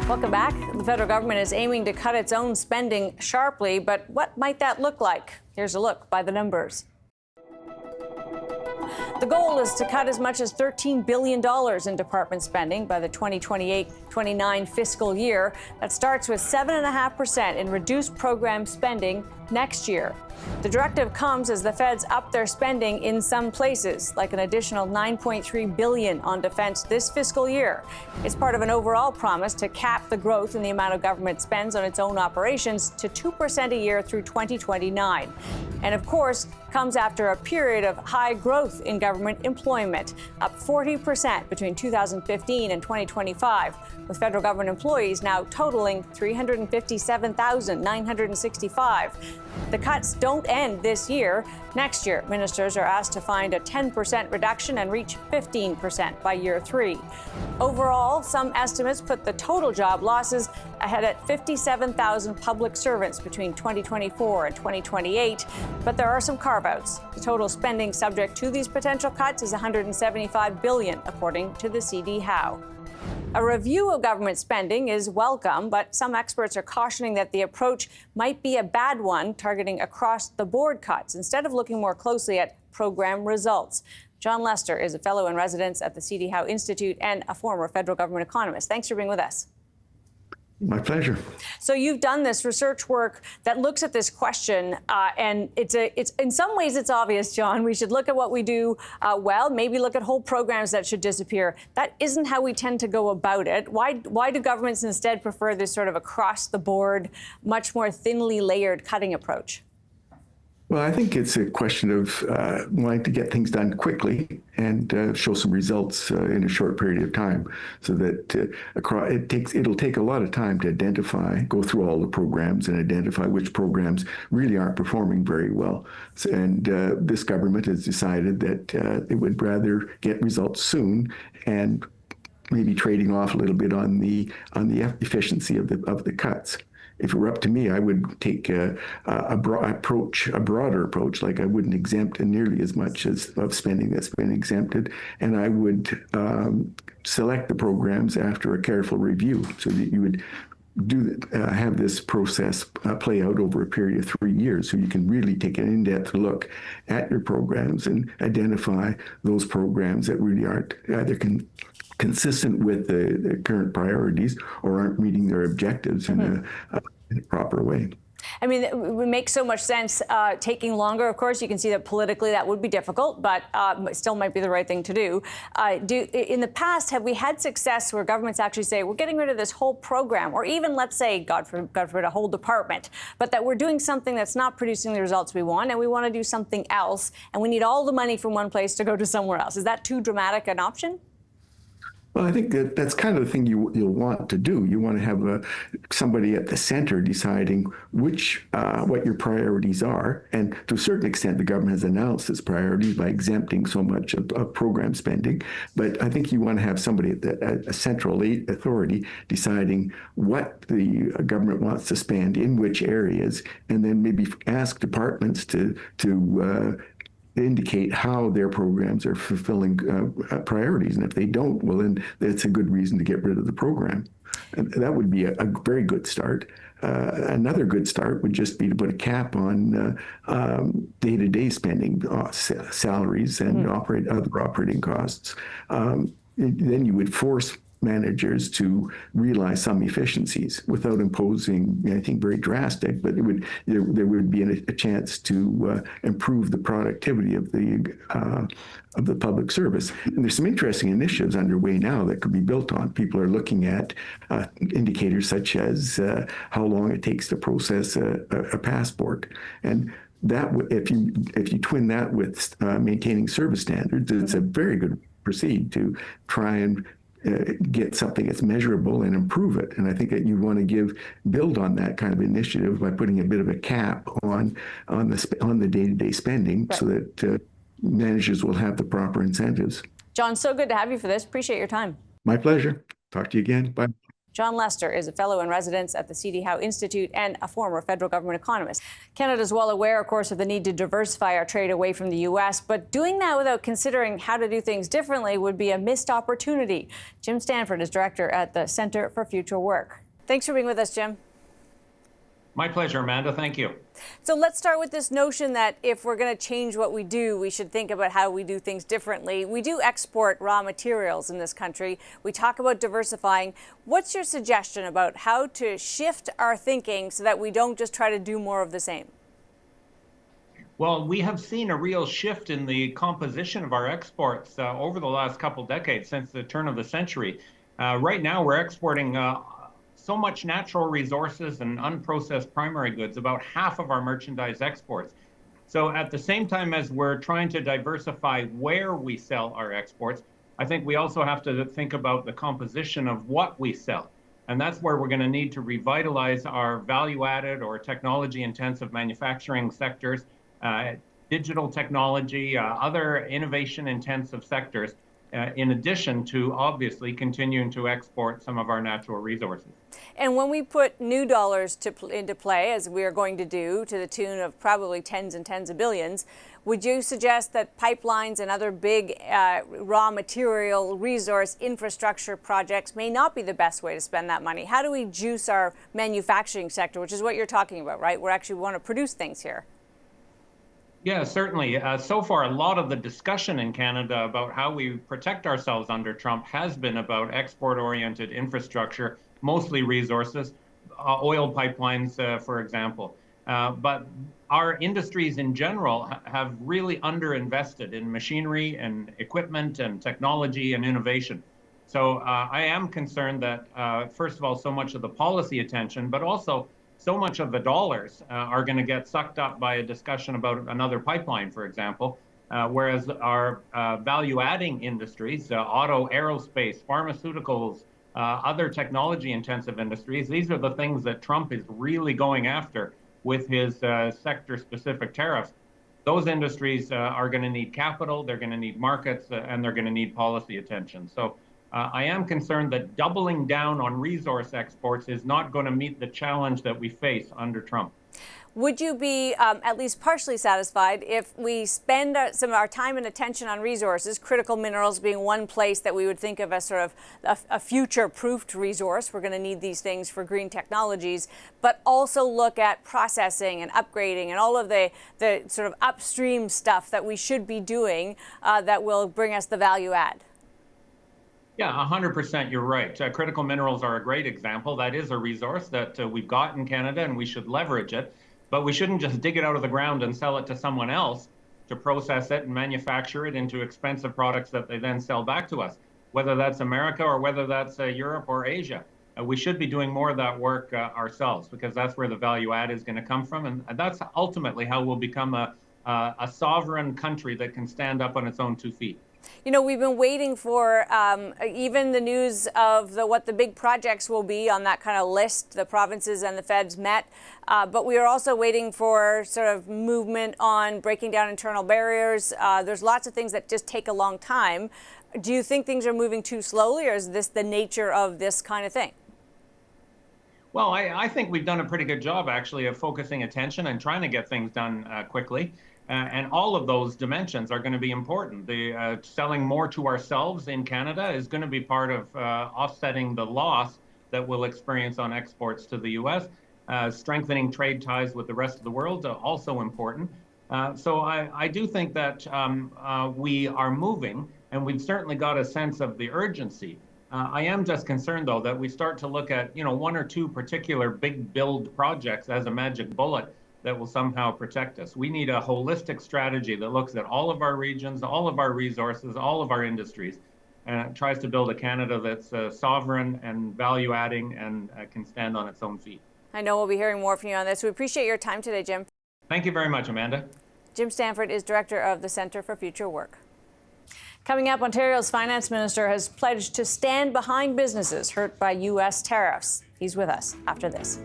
Welcome back. The federal government is aiming to cut its own spending sharply, but what might that look like? Here's a look by the numbers. The goal is to cut as much as $13 billion in department spending by the 2028-29 fiscal year. That starts with 7.5% in reduced program spending next year. The directive comes as the feds up their spending in some places, like an additional $9.3 billion on defense this fiscal year. It's part of an overall promise to cap the growth in the amount of government spends on its own operations to 2% a year through 2029. And of course, comes after a period of high growth in government employment, up 40% between 2015 and 2025, with federal government employees now totaling 357,965. The cuts don't end this year. Next year, ministers are asked to find a 10% reduction and reach 15% by year 3. Overall, some estimates put the total job losses ahead at 57,000 public servants between 2024 and 2028. But there are some carve-outs. The total spending subject to these potential cuts is $175 billion, according to the CD Howe. A review of government spending is welcome, but some experts are cautioning that the approach might be a bad one, targeting across-the-board cuts instead of looking more closely at program results. John Lester is a fellow in residence at the CD Howe Institute and a former federal government economist. Thanks for being with us. My pleasure. So you've done this research work that looks at this question, and it's in some ways it's obvious, John. We should look at what we do well, maybe look at whole programs that should disappear. That isn't how we tend to go about it. Why do governments instead prefer this sort of across-the-board, much more thinly layered cutting approach? Well, I think it's a question of wanting to get things done quickly and show some results in a short period of time, so that it'll take a lot of time to go through all the programs and identify which programs really aren't performing very well. And this government has decided that it would rather get results soon and maybe trading off a little bit on the efficiency of the cuts. If it were up to me, I would take a broader approach, like I wouldn't exempt nearly as much of spending that's been exempted, and I would select the programs after a careful review, so that you would have this process play out over a period of 3 years, so you can really take an in-depth look at your programs and identify those programs that really aren't either consistent with the current priorities or aren't meeting their objectives in a proper way. I mean, it would make so much sense taking longer. Of course, you can see that politically that would be difficult, but still might be the right thing to do. In the past, have we had success where governments actually say, we're getting rid of this whole program, or even, let's say, God forbid, a whole department, but that we're doing something that's not producing the results we want, and we want to do something else, and we need all the money from one place to go to somewhere else? Is that too dramatic an option? Well, I think that's kind of the thing you'll want to do. You want to have somebody at the center deciding what your priorities are. And to a certain extent, the government has announced its priorities by exempting so much of program spending. But I think you want to have somebody at a central authority deciding what the government wants to spend in which areas, and then maybe ask departments to indicate how their programs are fulfilling priorities. And if they don't, well, then that's a good reason to get rid of the program. And that would be a very good start. Another good start would just be to put a cap on day-to-day spending, salaries and other operating costs. Then you would force managers to realize some efficiencies without imposing anything very drastic, but there would be a chance to improve the productivity of the public service. And there's some interesting initiatives underway now that could be built on. People are looking at indicators such as how long it takes to process a passport, and that if you twin that with maintaining service standards, it's a very good proceed to try and get something that's measurable and improve it. And I think that you want to build on that kind of initiative by putting a bit of a cap on the day-to-day spending, right, so that managers will have the proper incentives. John, so good to have you for this. Appreciate your time. My pleasure. Talk to you again. Bye. John Lester is a fellow in residence at the C.D. Howe Institute and a former federal government economist. Canada is well aware, of course, of the need to diversify our trade away from the U.S., but doing that without considering how to do things differently would be a missed opportunity. Jim Stanford is director at the Center for Future Work. Thanks for being with us, Jim. My pleasure, Amanda. Thank you. So let's start with this notion that if we're going to change what we do, we should think about how we do things differently. We do export raw materials in this country. We talk about diversifying. What's your suggestion about how to shift our thinking so that we don't just try to do more of the same? Well, we have seen a real shift in the composition of our exports over the last couple decades since the turn of the century. Right now, we're exporting so much natural resources and unprocessed primary goods, about half of our merchandise exports. So at the same time as we're trying to diversify where we sell our exports, I think we also have to think about the composition of what we sell. And that's where we're going to need to revitalize our value-added or technology-intensive manufacturing sectors, digital technology, other innovation-intensive sectors, in addition to obviously continuing to export some of our natural resources. And when we put new dollars into play, as we are going to do, to the tune of probably tens and tens of billions, would you suggest that pipelines and other big raw material resource infrastructure projects may not be the best way to spend that money? How do we juice our manufacturing sector, which is what you're talking about, right? We actually want to produce things here. Yeah, certainly. So far, a lot of the discussion in Canada about how we protect ourselves under Trump has been about export-oriented infrastructure, mostly resources, oil pipelines, for example. But our industries in general have really underinvested in machinery and equipment and technology and innovation. So I am concerned that, first of all, so much of the policy attention, but also so much of the dollars are going to get sucked up by a discussion about another pipeline, for example, whereas our value-adding industries, auto, aerospace, pharmaceuticals, other technology-intensive industries, these are the things that Trump is really going after with his sector-specific tariffs. Those industries are going to need capital, they're going to need markets, and they're going to need policy attention. So I am concerned that doubling down on resource exports is not going to meet the challenge that we face under Trump. Would you be at least partially satisfied if we spend some of our time and attention on resources, critical minerals being one place that we would think of as sort of a future-proofed resource? We're going to need these things for green technologies, but also look at processing and upgrading and all of the sort of upstream stuff that we should be doing that will bring us the value add. Yeah, 100%, you're right. Critical minerals are a great example. That is a resource that we've got in Canada and we should leverage it, but we shouldn't just dig it out of the ground and sell it to someone else to process it and manufacture it into expensive products that they then sell back to us, whether that's America or whether that's Europe or Asia. We should be doing more of that work ourselves because that's where the value add is going to come from. And that's ultimately how we'll become a sovereign country that can stand up on its own 2 feet. You know, we've been waiting for even the news of what the big projects will be on that kind of list. The provinces and the feds met, but we are also waiting for sort of movement on breaking down internal barriers. There's lots of things that just take a long time. Do you think things are moving too slowly, or is this the nature of this kind of thing? Well, I think we've done a pretty good job, actually, of focusing attention and trying to get things done quickly. And all of those dimensions are going to be important. The selling more to ourselves in Canada is going to be part of offsetting the loss that we'll experience on exports to the U.S. Strengthening trade ties with the rest of the world also important. So I do think that we are moving, and we've certainly got a sense of the urgency. I am just concerned, though, that we start to look at, one or two particular big build projects as a magic bullet that will somehow protect us. We need a holistic strategy that looks at all of our regions, all of our resources, all of our industries, and tries to build a Canada that's sovereign and value-adding and can stand on its own feet. I know we'll be hearing more from you on this. We appreciate your time today, Jim. Thank you very much, Amanda. Jim Stanford is director of the Center for Future Work. Coming up, Ontario's finance minister has pledged to stand behind businesses hurt by U.S. tariffs. He's with us after this.